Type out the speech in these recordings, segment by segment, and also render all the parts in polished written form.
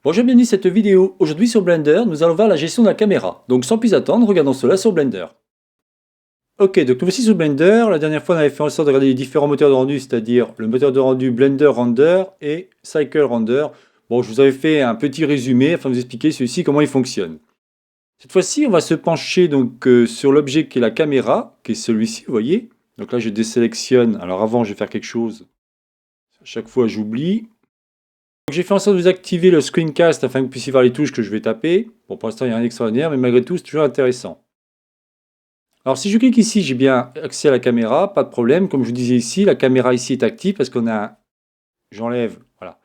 Bonjour, bienvenue à cette vidéo. Aujourd'hui sur Blender, nous allons voir la gestion de la caméra. Donc sans plus attendre, regardons cela sur Blender. Ok, donc nous voici sur Blender. La dernière fois, on avait fait en sorte de regarder les différents moteurs de rendu, c'est-à-dire le moteur de rendu Blender Render et Cycle Render. Bon, je vous avais fait un petit résumé afin de vous expliquer celui-ci comment il fonctionne. Cette fois-ci, on va se pencher donc sur l'objet qui est la caméra, qui est celui-ci, vous voyez. Donc là, je désélectionne. Alors avant, je vais faire quelque chose. À chaque fois, j'oublie. J'ai fait en sorte de vous activer le screencast afin que vous puissiez voir les touches que je vais taper. Bon, pour l'instant, il n'y a rien d'extraordinaire, mais malgré tout, c'est toujours intéressant. Alors, si je clique ici, j'ai bien accès à la caméra, pas de problème. Comme je vous disais ici, la caméra ici est active parce qu'on a... J'enlève, voilà.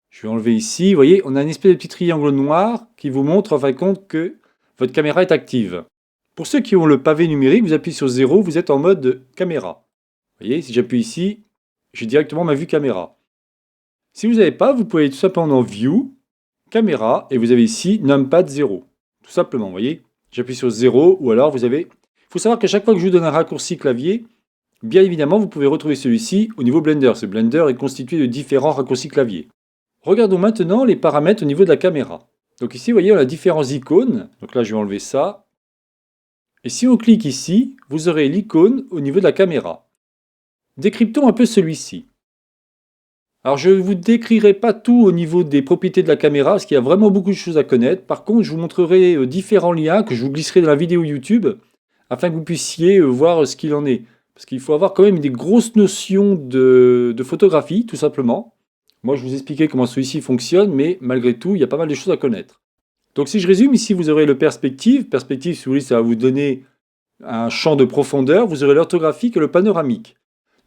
Je vais enlever ici, vous voyez, on a une espèce de petit triangle noir qui vous montre en fin de compte que votre caméra est active. Pour ceux qui ont le pavé numérique, vous appuyez sur 0, vous êtes en mode caméra. Vous voyez, si j'appuie ici, j'ai directement ma vue caméra. Si vous n'avez pas, vous pouvez tout simplement dans View, Caméra, et vous avez ici Numpad 0. Tout simplement, vous voyez. J'appuie sur 0, ou alors vous avez... Il faut savoir qu'à chaque fois que je vous donne un raccourci clavier, bien évidemment, vous pouvez retrouver celui-ci au niveau Blender. Ce Blender est constitué de différents raccourcis clavier. Regardons maintenant les paramètres au niveau de la caméra. Donc ici, vous voyez, on a différents icônes. Donc là, je vais enlever ça. Et si on clique ici, vous aurez l'icône au niveau de la caméra. Décryptons un peu celui-ci. Alors je ne vous décrirai pas tout au niveau des propriétés de la caméra, parce qu'il y a vraiment beaucoup de choses à connaître. Par contre, je vous montrerai différents liens que je vous glisserai dans la vidéo YouTube, afin que vous puissiez voir ce qu'il en est. Parce qu'il faut avoir quand même des grosses notions de photographie, tout simplement. Moi, je vous expliquais comment celui-ci fonctionne, mais malgré tout, il y a pas mal de choses à connaître. Donc si je résume, ici vous aurez le perspective. Perspective, si vous voulez, ça va vous donner un champ de profondeur. Vous aurez l'orthographique et le panoramique.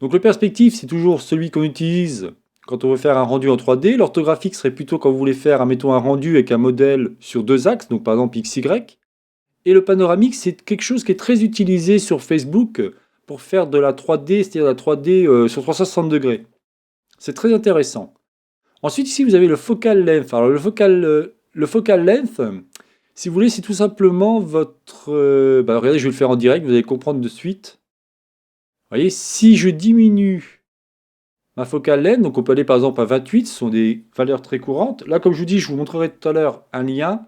Donc le perspective, c'est toujours celui qu'on utilise quand on veut faire un rendu en 3D. L'orthographique serait plutôt quand vous voulez faire, admettons, un rendu avec un modèle sur deux axes, donc par exemple XY. Et le panoramique, c'est quelque chose qui est très utilisé sur Facebook pour faire de la 3D, c'est-à-dire la 3D sur 360 degrés. C'est très intéressant. Ensuite, ici, vous avez le focal length. Alors, le focal length, si vous voulez, c'est tout simplement votre... regardez, je vais le faire en direct, vous allez comprendre de suite. Vous voyez, si je diminue ma focale length, donc on peut aller par exemple à 28, ce sont des valeurs très courantes. Là, comme je vous dis, je vous montrerai tout à l'heure un lien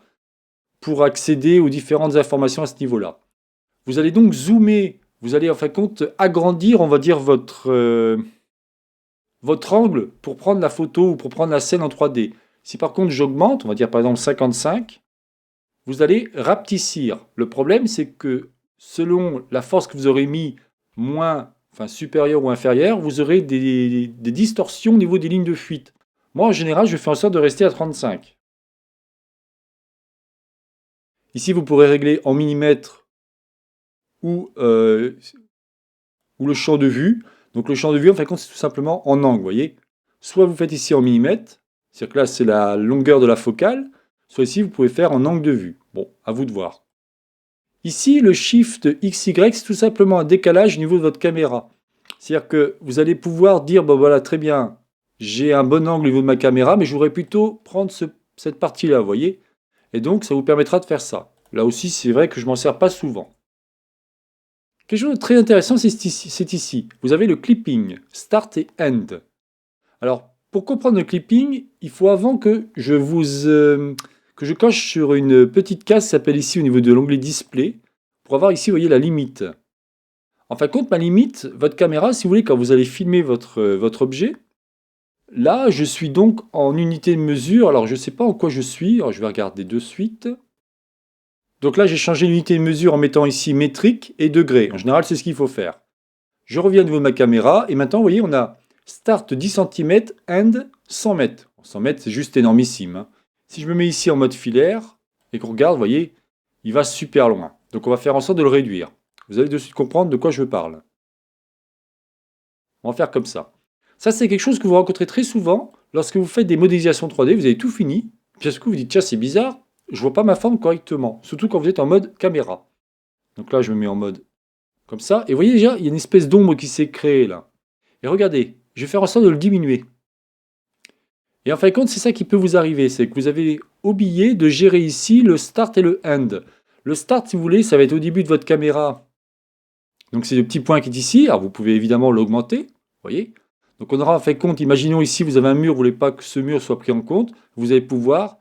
pour accéder aux différentes informations à ce niveau-là. Vous allez donc zoomer, vous allez en fin de compte agrandir, on va dire, votre angle pour prendre la photo ou pour prendre la scène en 3D. Si par contre j'augmente, on va dire par exemple 55, vous allez rapetissir. Le problème, c'est que selon la force que vous aurez mis, moins, enfin supérieure ou inférieure, vous aurez des distorsions au niveau des lignes de fuite. Moi, en général, je fais en sorte de rester à 35. Ici, vous pourrez régler en millimètres ou le champ de vue. Donc le champ de vue, en fin de compte, c'est tout simplement en angle, vous voyez. Soit vous faites ici en millimètres, c'est-à-dire que là, c'est la longueur de la focale, soit ici, vous pouvez faire en angle de vue. Bon, à vous de voir. Ici, le Shift XY, c'est tout simplement un décalage au niveau de votre caméra. C'est-à-dire que vous allez pouvoir dire, bon voilà, très bien, j'ai un bon angle au niveau de ma caméra, mais je voudrais plutôt prendre cette partie-là, vous voyez. Et donc, ça vous permettra de faire ça. Là aussi, c'est vrai que je ne m'en sers pas souvent. Quelque chose de très intéressant, c'est ici. Vous avez le clipping, start et end. Alors, pour comprendre le clipping, il faut avant que je coche sur une petite case qui s'appelle ici au niveau de l'onglet display, pour avoir ici, vous voyez, la limite. En fin de compte, ma limite, votre caméra, si vous voulez, quand vous allez filmer votre objet, là, je suis donc en unité de mesure. Alors, je ne sais pas en quoi je suis. Alors, je vais regarder de suite. Donc là, j'ai changé l'unité de mesure en mettant ici métrique et degré. En général, c'est ce qu'il faut faire. Je reviens au niveau de ma caméra. Et maintenant, vous voyez, on a start 10 cm, end 100 mètres. 100 mètres, c'est juste énormissime, hein. Si je me mets ici en mode filaire et qu'on regarde, vous voyez, il va super loin. Donc, on va faire en sorte de le réduire. Vous allez de suite comprendre de quoi je parle. On va faire comme ça. Ça, c'est quelque chose que vous rencontrez très souvent lorsque vous faites des modélisations 3D. Vous avez tout fini. Puis à ce coup, vous dites, tiens, c'est bizarre, je vois pas ma forme correctement. Surtout quand vous êtes en mode caméra. Donc là, je me mets en mode comme ça. Et vous voyez déjà, il y a une espèce d'ombre qui s'est créée là. Et regardez, je vais faire en sorte de le diminuer. Et en fin de compte, c'est ça qui peut vous arriver. C'est que vous avez oublié de gérer ici le start et le end. Le start, si vous voulez, ça va être au début de votre caméra. Donc c'est le petit point qui est ici. Alors vous pouvez évidemment l'augmenter. Vous voyez. Donc on aura en fin de compte, imaginons ici, vous avez un mur, vous ne voulez pas que ce mur soit pris en compte. Vous allez pouvoir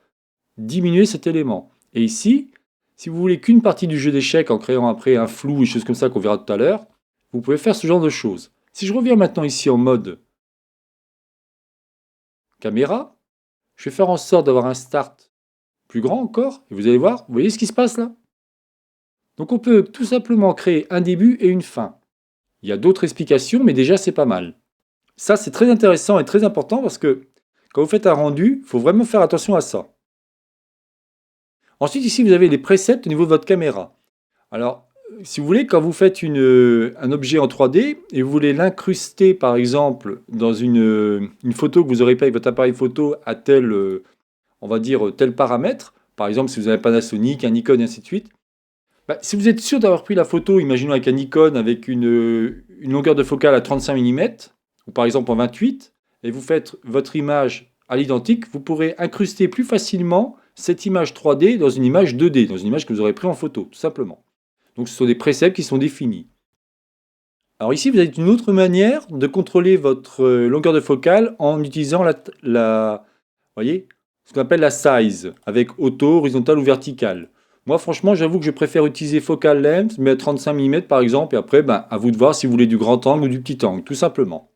diminuer cet élément. Et ici, si vous voulez qu'une partie du jeu d'échecs en créant après un flou et des choses comme ça qu'on verra tout à l'heure, vous pouvez faire ce genre de choses. Si je reviens maintenant ici en mode caméra, je vais faire en sorte d'avoir un start plus grand encore, et vous allez voir, vous voyez ce qui se passe là? Donc on peut tout simplement créer un début et une fin. Il y a d'autres explications, mais déjà c'est pas mal. Ça c'est très intéressant et très important parce que quand vous faites un rendu, il faut vraiment faire attention à ça. Ensuite ici vous avez les presets au niveau de votre caméra. Alors si vous voulez, quand vous faites un objet en 3D et vous voulez l'incruster par exemple dans une photo que vous aurez fait avec votre appareil photo à tel, on va dire, tel paramètre, par exemple si vous avez un Panasonic, un Nikon et ainsi de suite, bah, si vous êtes sûr d'avoir pris la photo, imaginons avec un Nikon avec une longueur de focale à 35 mm, ou par exemple en 28, et vous faites votre image à l'identique, vous pourrez incruster plus facilement cette image 3D dans une image 2D, dans une image que vous aurez pris en photo, tout simplement. Donc ce sont des préceptes qui sont définis. Alors ici, vous avez une autre manière de contrôler votre longueur de focale en utilisant voyez, ce qu'on appelle la size, avec auto, horizontal ou vertical. Moi, franchement, j'avoue que je préfère utiliser focal length, mais à 35 mm par exemple, et après, ben, à vous de voir si vous voulez du grand angle ou du petit angle, tout simplement.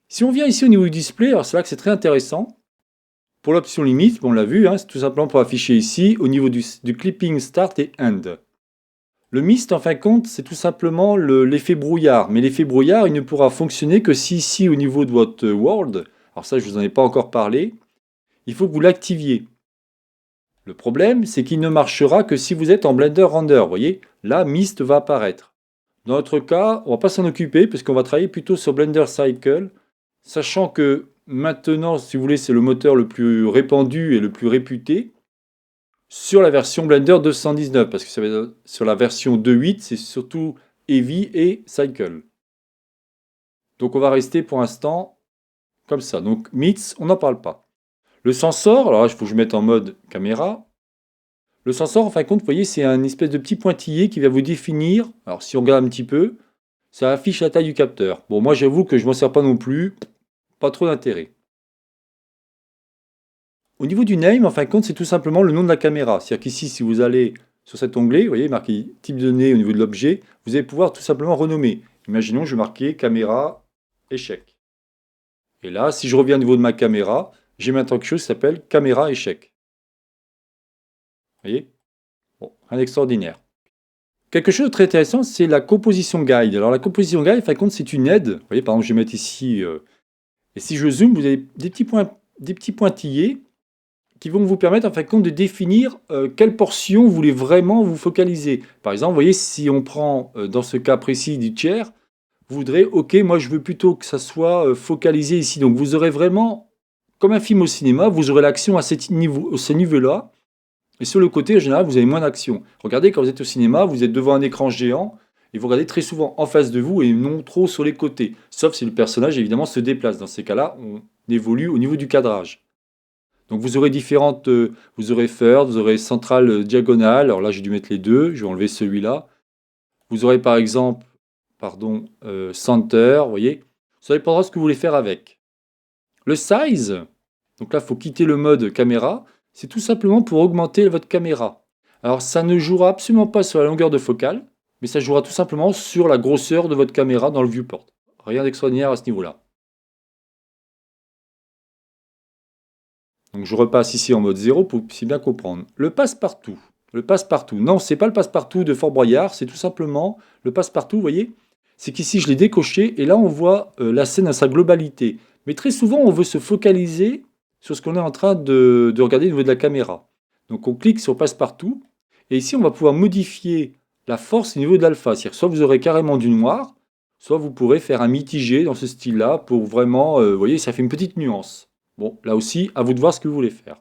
Si on vient ici au niveau du display, alors c'est là que c'est très intéressant. Pour l'option limite, on l'a vu, hein, c'est tout simplement pour afficher ici au niveau du clipping start et end. Le mist, en fin de compte, c'est tout simplement l'effet brouillard. Mais l'effet brouillard, il ne pourra fonctionner que si ici, au niveau de votre world, alors ça, je ne vous en ai pas encore parlé, il faut que vous l'activiez. Le problème, c'est qu'il ne marchera que si vous êtes en Blender Render. Vous voyez, là, Mist va apparaître. Dans notre cas, on ne va pas s'en occuper parce qu'on va travailler plutôt sur Blender Cycle, sachant que maintenant, si vous voulez, c'est le moteur le plus répandu et le plus réputé sur la version Blender 219, parce que sur la version 2.8, c'est surtout Heavy et Cycle. Donc on va rester pour l'instant comme ça. Donc Mix, on n'en parle pas. Le sensor, alors là, il faut que je mette en mode caméra. Le sensor, en fin de compte, vous voyez, c'est un espèce de petit pointillé qui va vous définir. Alors si on regarde un petit peu, ça affiche la taille du capteur. Bon, moi j'avoue que je ne m'en sers pas non plus, pas trop d'intérêt. Au niveau du name, en fin de compte, c'est tout simplement le nom de la caméra. C'est-à-dire qu'ici, si vous allez sur cet onglet, vous voyez, marqué type de données au niveau de l'objet, vous allez pouvoir tout simplement renommer. Imaginons, je vais marquer caméra échec. Et là, si je reviens au niveau de ma caméra, j'ai maintenant quelque chose qui s'appelle caméra échec. Vous voyez? Bon, rien d'extraordinaire. Quelque chose de très intéressant, c'est la composition guide. Alors la composition guide, en fin de compte, c'est une aide. Vous voyez, par exemple, je vais mettre ici, et si je zoome, vous avez des petits pointillés qui vont vous permettre, en fin de compte, de définir quelle portion vous voulez vraiment vous focaliser. Par exemple, vous voyez, si on prend, dans ce cas précis du tiers, vous voudrez, ok, moi je veux plutôt que ça soit focalisé ici. Donc vous aurez vraiment, comme un film au cinéma, vous aurez l'action à ce niveau-là. Et sur le côté, en général, vous avez moins d'action. Regardez, quand vous êtes au cinéma, vous êtes devant un écran géant, et vous regardez très souvent en face de vous et non trop sur les côtés. Sauf si le personnage, évidemment, se déplace. Dans ces cas-là, on évolue au niveau du cadrage. Donc vous aurez vous aurez third, vous aurez centrale diagonale. Alors là, j'ai dû mettre les deux, je vais enlever celui-là. Vous aurez par exemple, pardon, center, vous voyez. Ça dépendra de ce que vous voulez faire avec. Le size, donc là, il faut quitter le mode caméra. C'est tout simplement pour augmenter votre caméra. Alors ça ne jouera absolument pas sur la longueur de focale, mais ça jouera tout simplement sur la grosseur de votre caméra dans le viewport. Rien d'extraordinaire à ce niveau-là. Donc je repasse ici en mode 0 pour si bien comprendre. Le passe-partout. Le passe-partout. Non, c'est pas le passe-partout de Fort Boyard, c'est tout simplement le passe-partout, vous voyez. C'est qu'ici je l'ai décoché et là on voit la scène à sa globalité. Mais très souvent on veut se focaliser sur ce qu'on est en train de regarder au niveau de la caméra. Donc on clique sur passe-partout et ici on va pouvoir modifier la force au niveau de l'alpha. C'est-à-dire soit vous aurez carrément du noir, soit vous pourrez faire un mitigé dans ce style-là pour vraiment, vous voyez, ça fait une petite nuance. Bon, là aussi, à vous de voir ce que vous voulez faire.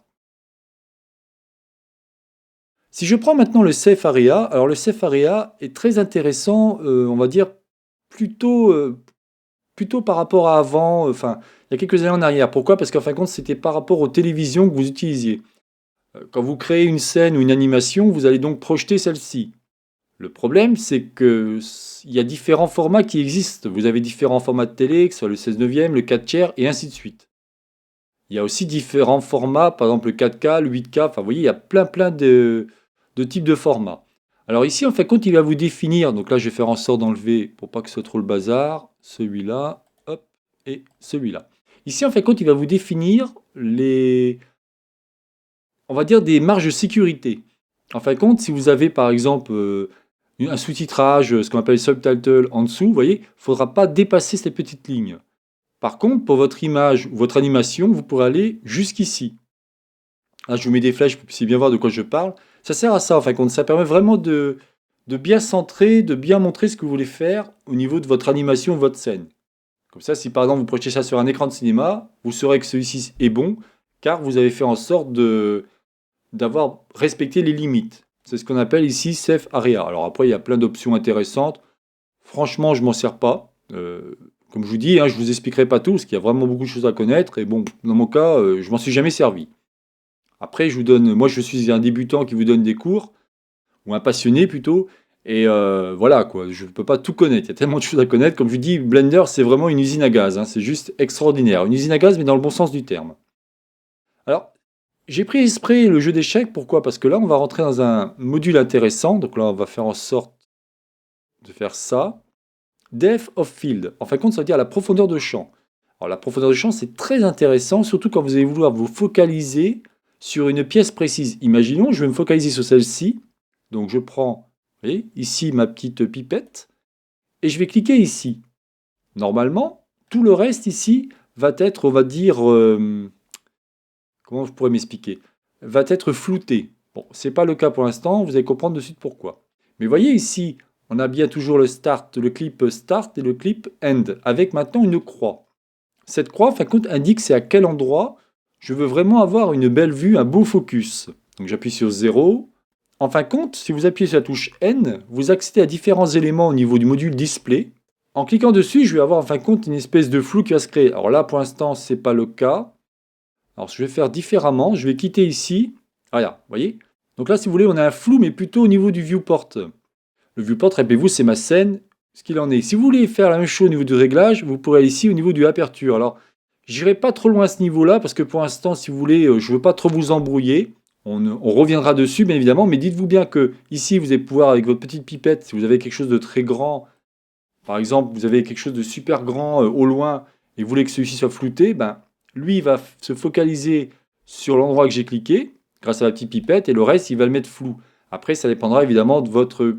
Si je prends maintenant le Safe Area, alors le Safe Area est très intéressant, on va dire, plutôt par rapport à avant, enfin, il y a quelques années en arrière. Pourquoi? Parce qu'en fin de compte, c'était par rapport aux télévisions que vous utilisiez. Quand vous créez une scène ou une animation, vous allez donc projeter celle-ci. Le problème, c'est qu'il y a différents formats qui existent. Vous avez différents formats de télé, que ce soit le 16 neuvième, le 4 tiers, et ainsi de suite. Il y a aussi différents formats, par exemple le 4K, le 8K, enfin vous voyez, il y a plein de types de formats. Alors ici, en fin de compte, il va vous définir, donc là je vais faire en sorte d'enlever, pour pas que ce soit trop le bazar, celui-là, hop, et celui-là. Ici, en fin de compte, il va vous définir les, on va dire, des marges de sécurité. En fin de compte, si vous avez par exemple un sous-titrage, ce qu'on appelle subtitle en dessous, vous voyez, il ne faudra pas dépasser cette petite ligne. Par contre, pour votre image ou votre animation, vous pourrez aller jusqu'ici. Là, je vous mets des flèches pour que vous puissiez bien voir de quoi je parle. Ça sert à ça, en fin de compte. Ça permet vraiment de bien centrer, de bien montrer ce que vous voulez faire au niveau de votre animation ou votre scène. Comme ça, si par exemple vous projetez ça sur un écran de cinéma, vous saurez que celui-ci est bon, car vous avez fait en sorte d'avoir respecté les limites. C'est ce qu'on appelle ici Safe Area. Alors après, il y a plein d'options intéressantes. Franchement, je m'en sers pas. Comme je vous dis, hein, je vous expliquerai pas tout, parce qu'il y a vraiment beaucoup de choses à connaître. Et bon, dans mon cas, je m'en suis jamais servi. Après, moi, je suis un débutant qui vous donne des cours, ou un passionné plutôt. Et voilà, quoi. Je ne peux pas tout connaître. Il y a tellement de choses à connaître. Comme je vous dis, Blender, c'est vraiment une usine à gaz, hein. C'est juste extraordinaire. Une usine à gaz, mais dans le bon sens du terme. Alors, j'ai pris exprès le jeu d'échecs. Pourquoi? Parce que là, on va rentrer dans un module intéressant. Donc là, on va faire en sorte de faire ça. Depth of field. En fin de compte, ça veut dire la profondeur de champ. Alors, la profondeur de champ, c'est très intéressant, surtout quand vous allez vouloir vous focaliser sur une pièce précise. Imaginons, je vais me focaliser sur celle-ci. Donc, je prends, vous voyez, ici ma petite pipette et je vais cliquer ici. Normalement, tout le reste ici va être, on va dire, comment je pourrais m'expliquer? Va être flouté. Bon, c'est pas le cas pour l'instant, vous allez comprendre de suite pourquoi. Mais voyez ici, on a bien toujours le clip start et le clip end, avec maintenant une croix. Cette croix, en fin de compte, indique c'est à quel endroit je veux vraiment avoir une belle vue, un beau focus. Donc j'appuie sur 0. En fin de compte, si vous appuyez sur la touche N, vous accédez à différents éléments au niveau du module display. En cliquant dessus, je vais avoir en fin de compte une espèce de flou qui va se créer. Alors là, pour l'instant, ce n'est pas le cas. Alors je vais faire différemment. Je vais quitter ici. Ah, regarde, vous voyez? Donc là, si vous voulez, on a un flou, mais plutôt au niveau du viewport. Le viewport, rappelez-vous, c'est ma scène, ce qu'il en est. Si vous voulez faire la même chose au niveau du réglage, vous pourrez aller ici au niveau du aperture. Alors, j'irai pas trop loin à ce niveau-là, parce que pour l'instant, si vous voulez, je ne veux pas trop vous embrouiller. On reviendra dessus, bien évidemment, mais dites-vous bien que ici, vous allez pouvoir, avec votre petite pipette, si vous avez quelque chose de très grand, par exemple, vous avez quelque chose de super grand au loin, et vous voulez que celui-ci soit flouté, ben, lui, il va se focaliser sur l'endroit que j'ai cliqué, grâce à la petite pipette, et le reste, il va le mettre flou. Après, ça dépendra évidemment de votre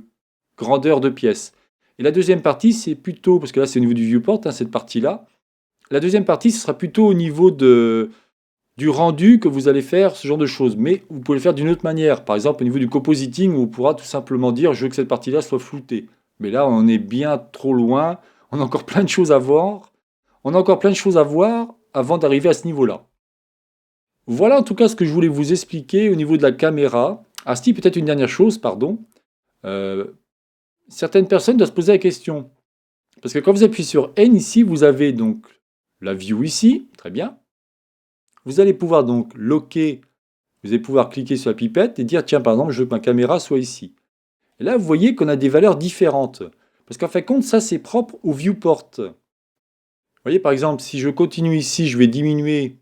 grandeur de pièce. Et la deuxième partie, c'est plutôt, parce que là c'est au niveau du viewport, hein, cette partie-là. La deuxième partie, ce sera plutôt au niveau du rendu que vous allez faire, ce genre de choses. Mais vous pouvez le faire d'une autre manière. Par exemple, au niveau du compositing, où on pourra tout simplement dire, je veux que cette partie-là soit floutée. Mais là, on est bien trop loin. On a encore plein de choses à voir. On a encore plein de choses à voir avant d'arriver à ce niveau-là. Voilà en tout cas ce que je voulais vous expliquer au niveau de la caméra. Ah si, peut-être une dernière chose, pardon. Euh, Certaines personnes doivent se poser la question. Parce que quand vous appuyez sur N ici, vous avez donc la view ici, très bien. Vous allez pouvoir donc locker, vous allez pouvoir cliquer sur la pipette et dire tiens par exemple je veux que ma caméra soit ici. Et là vous voyez qu'on a des valeurs différentes. Parce qu'en fin de compte ça c'est propre au viewport. Vous voyez par exemple si je continue ici, je vais diminuer.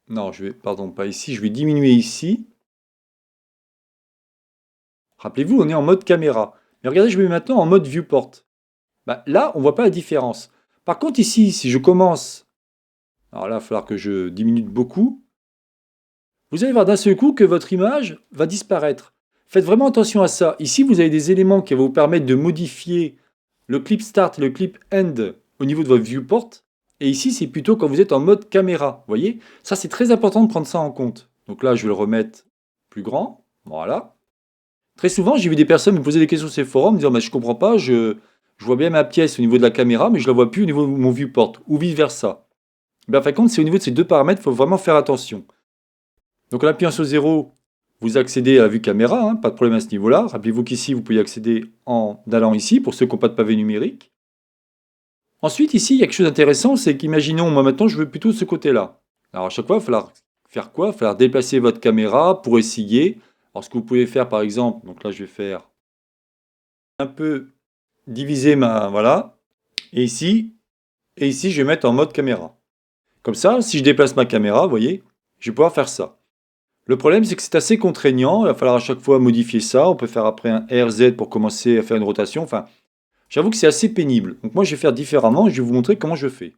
Non, pardon, pas ici, je vais diminuer ici. Rappelez-vous, on est en mode caméra. Mais regardez, je me mets maintenant en mode viewport. Bah, là, on ne voit pas la différence. Par contre, ici, si je commence, alors là, il va falloir que je diminue beaucoup, vous allez voir d'un seul coup que votre image va disparaître. Faites vraiment attention à ça. Ici, vous avez des éléments qui vont vous permettre de modifier le clip start et le clip end au niveau de votre viewport. Et ici, c'est plutôt quand vous êtes en mode caméra. Vous voyez? Ça, c'est très important de prendre ça en compte. Donc là, je vais le remettre plus grand. Voilà. Très souvent, j'ai vu des personnes me poser des questions sur ces forums, me dire mais je comprends pas, je vois bien ma pièce au niveau de la caméra, mais je la vois plus au niveau de mon viewport, ou vice versa. Ben, en fin de compte, c'est au niveau de ces deux paramètres, il faut vraiment faire attention. Donc en appuyant sur 0, vous accédez à la vue caméra, hein, pas de problème à ce niveau-là. Rappelez-vous qu'ici, vous pouvez y accéder en allant ici, pour ceux qui n'ont pas de pavé numérique. Ensuite, ici, il y a quelque chose d'intéressant, c'est qu'imaginons, moi maintenant, je veux plutôt ce côté-là. Alors à chaque fois, il va falloir faire quoi? Il va falloir déplacer votre caméra pour essayer. Alors ce que vous pouvez faire par exemple, donc là je vais faire un peu diviser ma... Voilà. Et ici, je vais mettre en mode caméra. Comme ça, si je déplace ma caméra, vous voyez, je vais pouvoir faire ça. Le problème, c'est que c'est assez contraignant. Il va falloir à chaque fois modifier ça. On peut faire après un RZ pour commencer à faire une rotation. Enfin, j'avoue que c'est assez pénible. Donc moi, je vais faire différemment et je vais vous montrer comment je fais.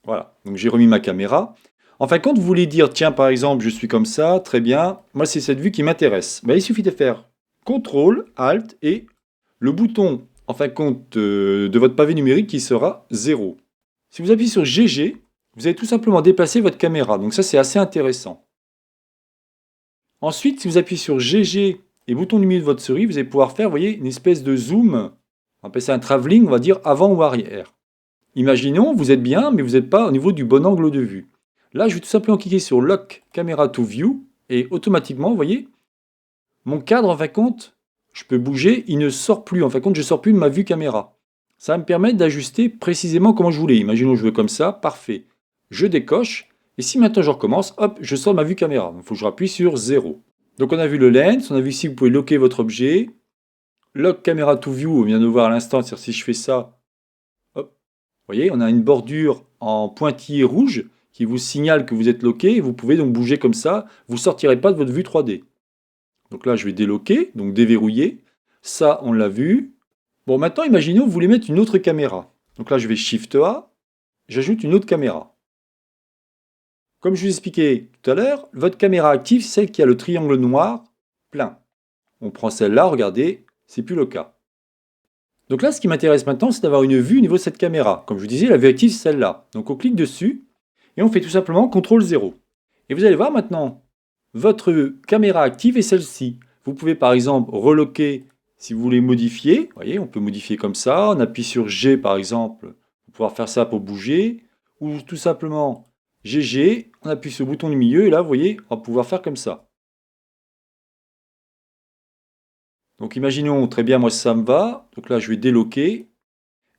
Voilà, donc j'ai remis ma caméra. Enfin, quand vous voulez dire, tiens, par exemple, je suis comme ça, très bien, moi c'est cette vue qui m'intéresse. Ben, il suffit de faire CTRL, ALT et le bouton, en fin de compte, de votre pavé numérique qui sera 0. Si vous appuyez sur GG, vous allez tout simplement déplacer votre caméra. Donc ça, c'est assez intéressant. Ensuite, si vous appuyez sur GG et bouton du milieu de votre souris, vous allez pouvoir faire, vous voyez, une espèce de zoom. On appelle ça un travelling, on va dire avant ou arrière. Imaginons, vous êtes bien, mais vous n'êtes pas au niveau du bon angle de vue. Là, je vais tout simplement cliquer sur Lock Camera to View et automatiquement, vous voyez, mon cadre, en fin de compte, je peux bouger, il ne sort plus. En fin de compte, je ne sors plus de ma vue caméra. Ça va me permettre d'ajuster précisément comment je voulais. Imaginons, je veux comme ça, parfait. Je décoche. Et si maintenant je recommence, hop, je sors de ma vue caméra. Il faut que je rappuie sur 0. Donc on a vu le lens, on a vu ici, vous pouvez locker votre objet. Lock Camera to View, on vient de voir à l'instant, c'est-à-dire si je fais ça, hop, vous voyez, on a une bordure en pointillé rouge qui vous signale que vous êtes locké. Et vous pouvez donc bouger comme ça, vous ne sortirez pas de votre vue 3D. Donc là, je vais déloquer, donc déverrouiller. Ça, on l'a vu. Bon, maintenant, imaginons, vous voulez mettre une autre caméra. Donc là, je vais Shift A, j'ajoute une autre caméra. Comme je vous expliquais tout à l'heure, votre caméra active, c'est celle qui a le triangle noir plein. On prend celle-là, regardez, c'est plus le cas. Donc là, ce qui m'intéresse maintenant, c'est d'avoir une vue au niveau de cette caméra. Comme je vous disais, la vue active, c'est celle-là. Donc on clique dessus et on fait tout simplement CTRL 0. Et vous allez voir maintenant, votre caméra active est celle-ci. Vous pouvez par exemple reloquer si vous voulez modifier. Vous voyez, on peut modifier comme ça. On appuie sur G par exemple pour pouvoir faire ça pour bouger. Ou tout simplement GG, on appuie sur le bouton du milieu et là, vous voyez, on va pouvoir faire comme ça. Donc imaginons, très bien, moi ça me va. Donc là, je vais déloquer.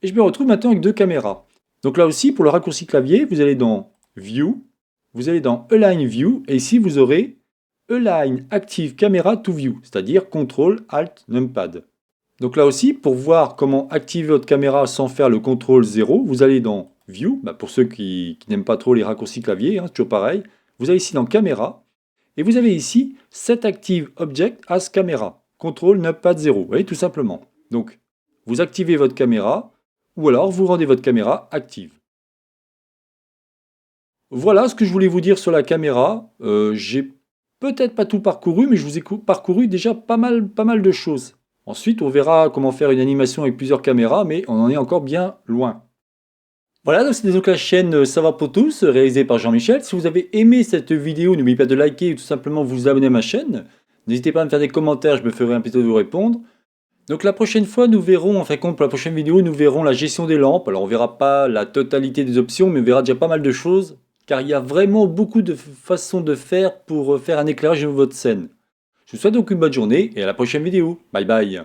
Et je me retrouve maintenant avec deux caméras. Donc là aussi, pour le raccourci clavier, vous allez dans View, vous allez dans Align View, et ici vous aurez Align Active Camera to View, c'est-à-dire CTRL Alt Numpad. Donc là aussi, pour voir comment activer votre caméra sans faire le CTRL 0, vous allez dans View, pour ceux qui n'aiment pas trop les raccourcis clavier, c'est toujours pareil. Vous allez ici dans Caméra, et vous avez ici Set Active Object as Camera, CTRL Numpad 0, vous voyez tout simplement. Donc, vous activez votre caméra, ou alors vous rendez votre caméra active. Voilà ce que je voulais vous dire sur la caméra. J'ai peut-être pas tout parcouru, mais je vous ai parcouru déjà pas mal de choses. Ensuite, on verra comment faire une animation avec plusieurs caméras, mais on en est encore bien loin. Voilà, donc c'était donc la chaîne Savoir pour tous, réalisée par Jean-Michel. Si vous avez aimé cette vidéo, n'oubliez pas de liker ou tout simplement vous abonner à ma chaîne. N'hésitez pas à me faire des commentaires, je me ferai un plaisir de vous répondre. Donc la prochaine fois, nous verrons, en fin de compte, pour la prochaine vidéo, nous verrons la gestion des lampes. Alors on verra pas la totalité des options, mais on verra déjà pas mal de choses, car il y a vraiment beaucoup de façons de faire pour faire un éclairage de votre scène. Je vous souhaite donc une bonne journée et à la prochaine vidéo. Bye bye.